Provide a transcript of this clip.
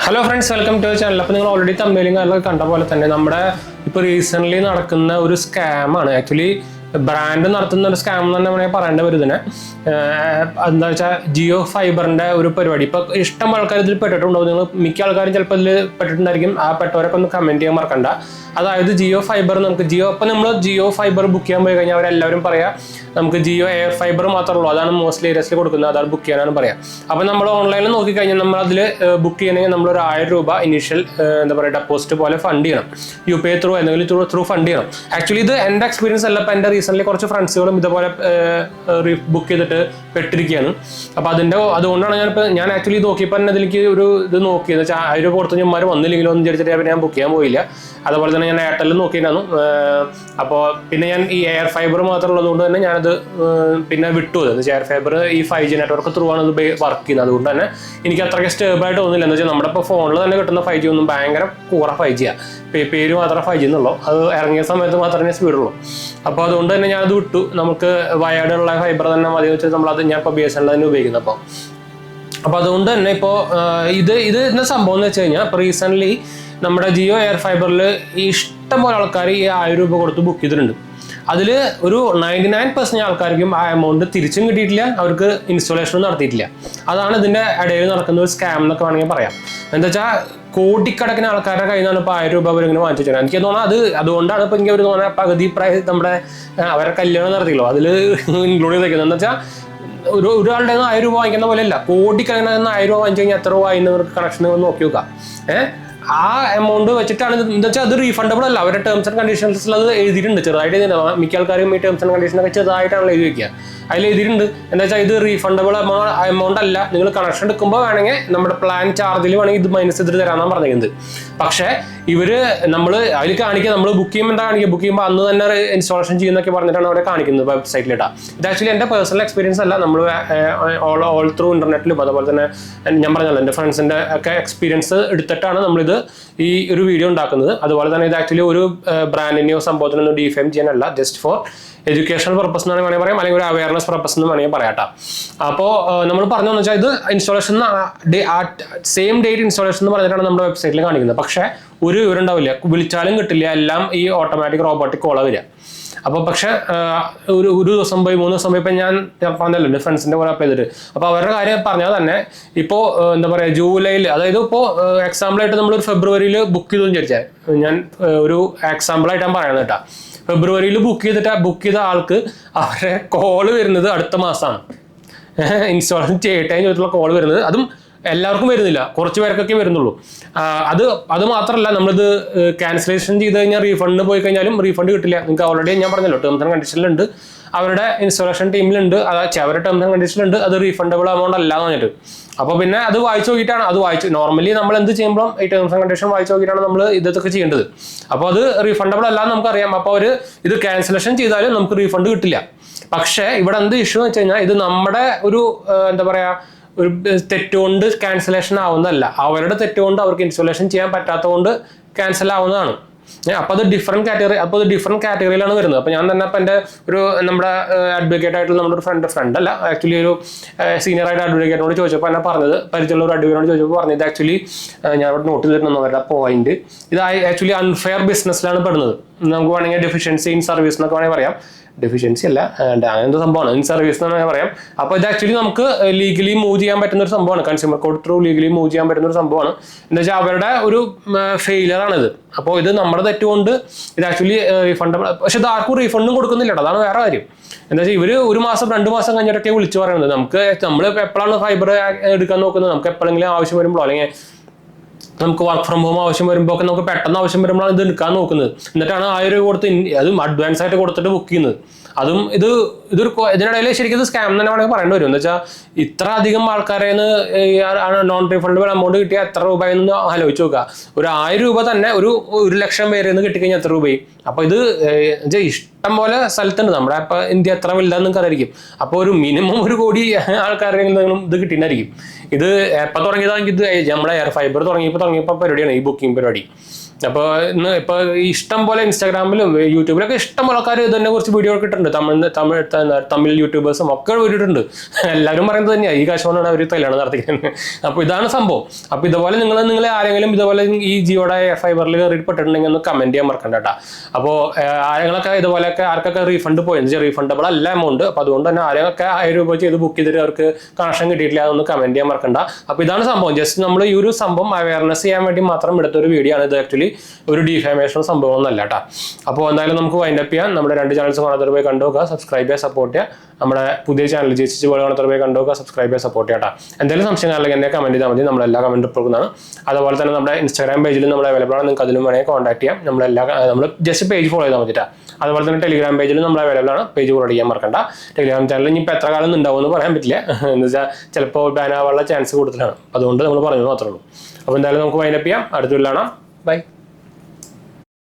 Hello friends, welcome to channel. അപ്പോൾ നിങ്ങൾ already തമ്മിലും കാര്യങ്ങളൊക്കെ കണ്ട പോലെ തന്നെ നമ്മുടെ ഇപ്പോൾ റീസെൻ്റ്ലി നടക്കുന്ന ഒരു സ്കാമാണ്. ആക്ച്വലി ബ്രാൻഡ് നടത്തുന്ന ഒരു സ്കാം എന്ന് തന്നെ വേണമെങ്കിൽ പറയേണ്ട വരും ഇതിനെ. എന്താ വെച്ചാൽ ജിയോ ഫൈബറിൻ്റെ ഒരു പരിപാടി. ഇപ്പോൾ ഇഷ്ടം ആൾക്കാർ ഇതിൽ പെട്ടിട്ടുണ്ടാവും. നിങ്ങൾ മിക്ക ആൾക്കാരും ചിലപ്പോൾ ഇതിൽ പെട്ടിട്ടുണ്ടായിരിക്കും. ആ പെട്ടവരൊക്കെ ഒന്ന് കമൻറ്റ് ചെയ്യാൻ മറക്കണ്ട. അതായത് ജിയോ ഫൈബർ നമുക്ക് ഇപ്പോൾ നമ്മൾ ജിയോ ഫൈബർ ബുക്ക് ചെയ്യാൻ പോയി കഴിഞ്ഞാൽ അവരെല്ലാവരും പറയാം നമുക്ക് ജിയോ എയർ ഫൈബർ മാത്രമേ ഉള്ളൂ, അതാണ് മോസ്റ്റ്ലി ഏരിയസിൽ കൊടുക്കുന്നത്, അതാണ് ബുക്ക് ചെയ്യാനാണ് പറയാം. അപ്പോൾ നമ്മൾ ഓൺലൈനിൽ നോക്കിക്കഴിഞ്ഞാൽ നമ്മൾ അതിൽ ബുക്ക് ചെയ്യണമെങ്കിൽ നമ്മളൊരു 1000 രൂപ ഇനീഷ്യൽ എന്താ പറയുക ഡെപ്പോസിറ്റ് പോലെ ഫണ്ട് ചെയ്യണം. UPI ത്രൂ എന്തെങ്കിലും ത്രൂ ഫണ്ട് ചെയ്യണം. ആക്ച്വലി ഇത് എൻ്റെ എക്സ്പീരിയൻസ് അല്ല. ഇപ്പോൾ എൻ്റെ റീസെൻ്റ്ലി കുറച്ച് ഫ്രണ്ട്സുകളും ഇതുപോലെ ബുക്ക് ചെയ്തിട്ട് പെട്ടിരിക്കുകയാണ്. അപ്പോൾ അതുകൊണ്ടാണ് ഞാൻ ആക്ച്വലി നോക്കിയപ്പോൾ തന്നെ അതിലേക്ക് ഒരു ഇത് നോക്കിയെന്ന് വെച്ചാൽ 1000 രൂപ കൊടുത്ത് ഞമ്മമാർ വന്നില്ലെങ്കിലോ എന്ന് വിചാരിച്ചിട്ട് ഞാൻ ബുക്ക് ചെയ്യാൻ പോയില്ല. അതുപോലെ തന്നെ ഞാൻ എയർടെല്ലിൽ നോക്കിയിരുന്നു. അപ്പോൾ പിന്നെ ഞാൻ ഈ എയർ ഫൈബർ മാത്രം ഉള്ളതുകൊണ്ട് തന്നെ ഞാനത് പിന്നെ വിട്ടു. എന്ന് വെച്ചാൽ എയർ ഫൈബർ ഈ 5G നെറ്റ്വർക്ക് ത്രൂ ആണ് ഇത് വർക്ക് ചെയ്യുന്നത്. അതുകൊണ്ട് തന്നെ എനിക്ക് അത്രയ്ക്ക് സ്റ്റേബിളായിട്ട് തോന്നുന്നില്ല. എന്ന് വെച്ചാൽ നമ്മുടെ ഇപ്പോൾ ഫോണിൽ തന്നെ കിട്ടുന്ന 5G ഒന്നും ഭയങ്കര കൂറ 5G ആണ്. പേര് മാത്രമേ 5G എന്നുള്ളൂ. അത് ഇറങ്ങിയ സമയത്ത് മാത്രമേ സ്പീഡുള്ളൂ. അപ്പോൾ അതുകൊണ്ട് തന്നെ ഞാനത് വിട്ടു. നമുക്ക് വയേർഡുള്ള ഫൈബർ തന്നെ മതി വെച്ചാൽ നമ്മളത് ഞാൻ ഇപ്പോൾ BSNL തന്നെ ഉപയോഗിക്കുന്നത്. അപ്പോൾ അതുകൊണ്ട് തന്നെ ഇപ്പോൾ ഇത് എന്താ സംഭവം എന്ന് വെച്ച് കഴിഞ്ഞാൽ ഇപ്പോൾ റീസെൻ്റ്ലി നമ്മുടെ ജിയോ എയർ ഫൈബറിൽ ഇഷ്ടം പോലെ ആൾക്കാർ ഈ 1000 രൂപ കൊടുത്ത് ബുക്ക് ചെയ്തിട്ടുണ്ട്. അതിൽ ഒരു 99% ആൾക്കാർക്കും ആ എമൗണ്ട് തിരിച്ചും കിട്ടിയിട്ടില്ല, അവർക്ക് ഇൻസ്റ്റാളേഷനും നടത്തിയിട്ടില്ല. അതാണ് ഇതിൻ്റെ ഇടയിൽ നടക്കുന്ന ഒരു സ്കാം എന്നൊക്കെ വേണമെങ്കിൽ പറയാം. എന്താ വെച്ചാൽ കോടിക്കണക്കിന് ആൾക്കാരുടെ കയ്യിൽ നിന്നാണ് ഇപ്പോൾ 1000 രൂപ അവരിങ്ങനെ വാങ്ങിച്ചു തരാം. എനിക്ക് തോന്നുന്നത് അതുകൊണ്ടാണ് ഇപ്പോൾ എനിക്ക് അവർ തോന്നുന്നത് പകുതി നമ്മുടെ അവരുടെ കല്യാണം നടത്തിയല്ലോ അതിൽ ഇൻക്ലൂഡ് ചെയ്തേക്കുന്നത്. എന്താ വെച്ചാൽ ഒരാളുടെ 1000 രൂപ വാങ്ങിക്കുന്ന പോലെയല്ല, കോടിക്കണക്കിന് 1000 രൂപ വാങ്ങിച്ചു കഴിഞ്ഞാൽ എത്ര രൂപ അതിനവർക്ക് കണക്ഷൻ നോക്കി നോക്കാം. ആ എമൗണ്ട് വെച്ചിട്ടാണ് എന്താ വെച്ചാൽ അത് റീഫണ്ടബിൾ അല്ല. അവരുടെ ടേംസ് ആൻഡ് കണ്ടീഷൻസിൽ അത് എഴുതിയിട്ടുണ്ട്, ചെറുതായിട്ട് എഴുതിയിട്ടുണ്ട്. മിക്ക ആൾക്കാരും ഈ ടേംസ് ആൻഡ് കണ്ടീഷനൊക്കെ ചെറുതായിട്ടാണ് എഴുതി വയ്ക്കുക. അതിൽ എഴുതിയിട്ടുണ്ട് എന്താ വെച്ചാൽ ഇത് റീഫണ്ടബിൾ എമൗണ്ട് അല്ല. നിങ്ങൾ കണക്ഷൻ എടുക്കുമ്പോൾ വേണമെങ്കിൽ നമ്മുടെ പ്ലാൻ ചാർജിൽ വേണമെങ്കിൽ ഇത് മൈനസ് ചെയ്തിട്ട് തരാമെന്നാണ് പറഞ്ഞിരിക്കുന്നത്. പക്ഷേ നമ്മൾ അതിൽ കാണിക്കുക, നമ്മൾ ബുക്ക് ചെയ്യുമ്പോൾ എന്താ കാണിക്കുക, ബുക്ക് ചെയ്യുമ്പോൾ അന്ന് തന്നെ ഇൻസ്റ്റാളേഷൻ ചെയ്യുന്നൊക്കെ പറഞ്ഞിട്ടാണ് അവിടെ കാണിക്കുന്നത് വെബ്സൈറ്റിലിട്ടാ. ഇത് ആക്ച്വലി എൻ്റെ പേഴ്സണൽ എക്സ്പീരിയൻസ് അല്ല. നമ്മൾ ഓൾ ത്രൂ ഇൻ്റർനെറ്റിലും അതുപോലെ തന്നെ ഞാൻ പറഞ്ഞല്ലോ എൻ്റെ ഫ്രണ്ട്സിൻ്റെ ഒക്കെ എക്സ്പീരിയൻസ് എടുത്തിട്ടാണ് നമ്മളിത് ഈ ഒരു വീഡിയോ ഉണ്ടാക്കുന്നത്. അതുപോലെ തന്നെ ഇത് ആക്ച്വലി ഒരു ബ്രാൻഡിനെയോ സംഭവത്തിനൊന്നും ഡിഫെയിം ചെയ്യാനല്ല, ജസ്റ്റ് ഫോർ എഡ്യൂക്കേഷണൽ പർപ്പസ് എന്നാണ് വേണമെങ്കിൽ പറയാം, അല്ലെങ്കിൽ ഒരു അവയർനെസ് പർപ്പസ് എന്ന് വേണമെങ്കിൽ പറയാട്ടോ. അപ്പോൾ നമ്മൾ പറഞ്ഞതെന്ന് വെച്ചാൽ ഇത് ഇൻസ്റ്റാളേഷൻ സെയിം ഡേറ്റ് ഇൻസ്റ്റാളേഷൻ എന്ന് പറഞ്ഞിട്ടാണ് നമ്മുടെ വെബ്സൈറ്റിൽ കാണിക്കുന്നത്. പക്ഷേ ഒരു വിവരം ഉണ്ടാവില്ല, വിളിച്ചാലും കിട്ടില്ല, എല്ലാം ഈ ഓട്ടോമാറ്റിക് റോബോട്ടിക് കോള വരിക. അപ്പോൾ പക്ഷേ ഒരു ദിവസം പോയി 3 ദിവസം പോയി ഇപ്പം ഞാൻ പറഞ്ഞല്ലോ എൻ്റെ ഫ്രണ്ട്സിൻ്റെ കൂടെ അപ്ലൈ ചെയ്തിട്ട്. അപ്പോൾ അവരുടെ കാര്യം പറഞ്ഞാൽ തന്നെ ഇപ്പോൾ എന്താ പറയുക ജൂലൈയിൽ, അതായത് ഇപ്പോൾ എക്സാമ്പിളായിട്ട് നമ്മളൊരു ഫെബ്രുവരിയിൽ ബുക്ക് ചെയ്തു വിചാരിച്ചാൽ, ഞാൻ ഒരു എക്സാമ്പിളായിട്ടാണ് പറയുന്നത് കേട്ടോ. ഫെബ്രുവരിയിൽ ബുക്ക് ചെയ്ത ആൾക്ക് അവരുടെ കോള് വരുന്നത് അടുത്ത മാസമാണ്. ഇൻസ്റ്റാളേഷൻ ചെയ്യട്ടെ ചോദിച്ചിട്ടുള്ള കോള് വരുന്നത്, അതും എല്ലാവർക്കും വരുന്നില്ല, കുറച്ച് പേർക്കൊക്കെ വരുന്നുള്ളൂ. അത് മാത്രമല്ല, നമ്മളിത് ക്യാൻസലേഷൻ ചെയ്ത് കഴിഞ്ഞാൽ റീഫണ്ട് പോയി കഴിഞ്ഞാലും റീഫണ്ട് കിട്ടില്ല. നിങ്ങൾക്ക് ഓൾറെഡി ഞാൻ പറഞ്ഞല്ലോ ടേംസ് ആൻഡ് കണ്ടീഷനിലുണ്ട്, അവരുടെ ഇൻസ്റ്റാളേഷൻ ടീമിലുണ്ട്, അവരുടെ ടേംസ് ആൻഡ് കണ്ടീഷനിലുണ്ട് അത് റീഫണ്ടബിൾ എമൗണ്ട് അല്ല എന്ന് പറഞ്ഞിട്ട്. അപ്പോൾ പിന്നെ അത് വായിച്ചു നോക്കിയിട്ടാണ് നോർമലി നമ്മൾ എന്ത് ചെയ്യുമ്പോൾ ഈ ടേംസ് ആൻഡ് കണ്ടീഷൻ വായിച്ചു നോക്കിയിട്ടാണ് നമ്മൾ ഇതൊക്കെ ചെയ്യേണ്ടത്. അപ്പോൾ അത് റീഫണ്ടബിൾ അല്ല എന്ന് നമുക്കറിയാം. അപ്പോൾ ഇത് ക്യാൻസലേഷൻ ചെയ്താലും നമുക്ക് റീഫണ്ട് കിട്ടില്ല. പക്ഷേ ഇവിടെ എന്ത് ഇഷ്യൂ എന്ന് വെച്ച് കഴിഞ്ഞാൽ ഇത് നമ്മുടെ ഒരു എന്താ പറയുക ഒരു തെറ്റുകൊണ്ട് ക്യാൻസലേഷൻ ആവുന്നതല്ല, അവരുടെ തെറ്റുകൊണ്ട് അവർക്ക് ഇൻസ്റ്റാളേഷൻ ചെയ്യാൻ പറ്റാത്തതുകൊണ്ട് ക്യാൻസൽ ആവുന്നതാണ്. അപ്പോൾ അത് ഡിഫറെൻറ്റ് കാറ്റഗറിയിലാണ് വരുന്നത്. അപ്പോൾ ഞാൻ തന്നെ അപ്പോൾ എൻ്റെ നമ്മുടെ അഡ്വക്കേറ്റ് ആയിട്ടുള്ള നമ്മുടെ ഒരു ഫ്രണ്ട് അല്ല, ആക്ച്വലി ഒരു സീനിയർ ആയിട്ട് അഡ്വക്കേറ്റിനോട് ചോദിച്ചപ്പോൾ എന്നെ പറഞ്ഞത്, പരിചയമുള്ള ഒരു അഡ്വക്കേറ്റിനോട് ചോദിച്ചപ്പോൾ പറഞ്ഞത് ആക്ച്വലി ഞാൻ ഇവിടെ നോട്ട് ചെയ്തിരുന്നു അവരുടെ പോയിന്റ്, ഇത് ആക്ച്വലി അൺഫെയർ ബിസിനസ്സിലാണ് പെടുന്നത്. നമുക്ക് വേണമെങ്കിൽ ഡെഫിഷ്യൻസി ഇൻ സർവീസ് എന്നൊക്കെ വേണമെങ്കിൽ പറയാം. ഡെഫിഷ്യൻസി അല്ല, അങ്ങനത്തെ സംഭവമാണ് ഇൻ സർവീസ് എന്ന് വേണമെങ്കിൽ പറയാം. അപ്പോൾ ഇത് ആക്ച്വലി നമുക്ക് ലീഗലി മൂവ് ചെയ്യാൻ പറ്റുന്ന ഒരു സംഭവമാണ്. Consumer court through legally move ചെയ്യാൻ പറ്റുന്ന ഒരു സംഭവമാണ്. എന്താ വെച്ചാൽ അവരുടെ ഒരു ഫെയിലിയറാണിത്. അപ്പോൾ ഇത് നമ്മുടെ തെറ്റുകൊണ്ട് ഇത് ആക്ച്വലി റീഫണ്ടബിൾ, പക്ഷെ ഇത് ആർക്കും റീഫണ്ടും കൊടുക്കുന്നില്ല. അതാണ് വേറെ കാര്യം. എന്താ വെച്ചാൽ ഇവർ 1 മാസം 2 മാസം കഴിഞ്ഞിട്ടൊക്കെ വിളിച്ചു പറയുന്നത്. നമ്മൾ എപ്പോഴാണ് ഫൈബർ എടുക്കാൻ നോക്കുന്നത്, നമുക്ക് എപ്പോഴെങ്കിലും ആവശ്യം വരുമ്പോഴോ അല്ലെങ്കിൽ നമുക്ക് വർക്ക് ഫ്രം ഹോം ആവശ്യം വരുമ്പോൾ ഒക്കെ നമുക്ക് പെട്ടെന്ന് ആവശ്യം വരുമ്പോഴാണ് ഇത് എടുക്കാൻ നോക്കുന്നത്. എന്നിട്ടാണ് 1000 രൂപ കൊടുത്ത് അതും അഡ്വാൻസ് ആയിട്ട് കൊടുത്തിട്ട് ബുക്ക് ചെയ്യുന്നത്. അതും ഇതിനിടയിൽ ശരിക്കും ഇത് സ്കാം തന്നെ വേണമെങ്കിൽ പറയേണ്ടി വരും. എന്താ വെച്ചാൽ ഇത്ര അധികം ആൾക്കാരെ നോൺ റീഫണ്ടബിൾ എമൗണ്ട് കിട്ടിയാൽ എത്ര രൂപയെന്ന് ആലോചിച്ച് നോക്കുക. ഒരു 1000 രൂപ തന്നെ 1,00,000 പേരിൽ നിന്ന് കിട്ടിക്കഴിഞ്ഞാൽ എത്ര രൂപയും. അപ്പോൾ ഇത് ഇഷ്ടം പോലെ സ്ഥലത്തുണ്ട്. നമ്മുടെ ഇപ്പോൾ ഇന്ത്യ എത്ര വലുതാന്ന് നിങ്ങൾക്ക് അറിയായിരിക്കും. അപ്പോൾ ഒരു മിനിമം 1 കോടി ആൾക്കാരെങ്കിലും ഇത് കിട്ടിയിട്ടുണ്ടായിരിക്കും. ഇത് എപ്പോൾ തുടങ്ങിയതാണെങ്കിൽ ഇത് നമ്മളെ എയർ ഫൈബർ തുടങ്ങിയപ്പോൾ പരിപാടിയാണ് ഈ ബുക്കിംഗ് പരിപാടി. അപ്പോൾ ഇന്ന് ഇപ്പോൾ ഇഷ്ടം പോലെ ഇൻസ്റ്റാഗ്രാമിലും യൂട്യൂബിലൊക്കെ ഇഷ്ടം പോലെ ആൾക്കാർ ഇതിനെ കുറിച്ച് വീഡിയോ ഒക്കെ ഇട്ടിട്ടുണ്ട്. തമിഴ് യൂട്യൂബേഴ്സും ഒക്കെ വീഡിയോ. എല്ലാവരും പറയുന്നത് തന്നെയാണ് ഈ കാശ് കൊണ്ടാണ് അവർ കല്യാണം നടത്തിക്കുന്നത്. അപ്പോൾ ഇതാണ് സംഭവം. അപ്പോൾ ഇതുപോലെ നിങ്ങൾ ആരെങ്കിലും ഇതുപോലെ ഈ ജിയോയുടെ ഫൈബറിൽ കയറിപ്പെട്ടിട്ടുണ്ടെങ്കിൽ ഒന്ന് കമന്റ് ചെയ്യാൻ മറക്കണ്ട കേട്ടോ. അപ്പോൾ ആരെങ്കിലൊക്കെ ഇതുപോലെയൊക്കെ ആർക്കൊക്കെ റീഫണ്ട് പോയത് റീഫണ്ടബിൾ അല്ല എമൗണ്ട്. അപ്പോൾ അതുകൊണ്ട് തന്നെ ആരെയൊക്കെ 1000 രൂപ ചെയ്ത് ബുക്ക് ചെയ്തിട്ട് അവർക്ക് കണക്ഷൻ കിട്ടിയിട്ടില്ല അതൊന്ന് കമന്റ് ചെയ്യാൻ മറക്കണ്ട. അപ്പോൾ ഇതാണ് സംഭവം. ജസ്റ്റ് നമ്മൾ ഈ ഒരു സംഭവം അവയർനെസ് ചെയ്യാൻ വേണ്ടി മാത്രം എടുത്തൊരു വീഡിയോ ആണ് ഇത്. ആക്ച്വലി ഒരു ഡിഫാമേഷൻ സംഭവം ഒന്നല്ല കേട്ടോ. അപ്പോൾ എന്തായാലും നമുക്ക് വൈൻഡപ്പ് ചെയ്യാം. നമ്മുടെ 2 ചാനൽസ് കാണാത്തവർ പോയി കണ്ടുനോക്കുക, സബ്സ്ക്രൈബ് ചെയ്യുക, സപ്പോർട്ട് ചെയ്യുക. നമ്മുടെ പുതിയ ചാനൽ ജയിച്ചു പോലെ കാണാത്തവർ പോയി കണ്ടുനോക്കുക, സബ്സ്ക്രൈബ് ചെയ്യുക, സപ്പോർട്ട് ചെയ്യാം. എന്തെങ്കിലും സംശയം അല്ലെങ്കിൽ എന്നെ കമന്റ് ചെയ്താൽ മതി. നമ്മളെല്ലാ കമന്റ് കൊടുക്കുന്നതാണ്. അതുപോലെ തന്നെ നമ്മുടെ ഇൻസ്റ്റാഗ്രാം പേജിൽ നമ്മൾ അവൈലബിൾ ആണ്. നിങ്ങൾക്ക് അതിലും വേണമെങ്കിൽ കോൺടാക്ട് ചെയ്യാം. നമ്മൾ ജസ്റ്റ് പേജ് ഫോളോ ചെയ്താൽ മതിട്ടാ. അതുപോലെ തന്നെ ടെലിഗ്രാം പേജിൽ നമ്മൾ അവൈലബിൾ ആണ്. പേജ് ഫോളോ ചെയ്യാൻ മറക്കണ്ട. ടെലിഗ്രാം ചാനൽ ഇനി ഇപ്പോൾ എത്ര കാലം ഉണ്ടാവുമെന്ന് പറയാൻ പറ്റില്ല. എന്ന് വെച്ചാൽ ചിലപ്പോൾ ബാൻ ആവാനുള്ള ചാൻസ് കൂടുതലാണ്. അതുകൊണ്ട് നമ്മൾ പറഞ്ഞു മാത്രമേ ഉള്ളൂ. അപ്പോൾ എന്തായാലും നമുക്ക് വൈൻഡപ്പ് ചെയ്യാം. അടുത്ത കാണാം. ബൈ.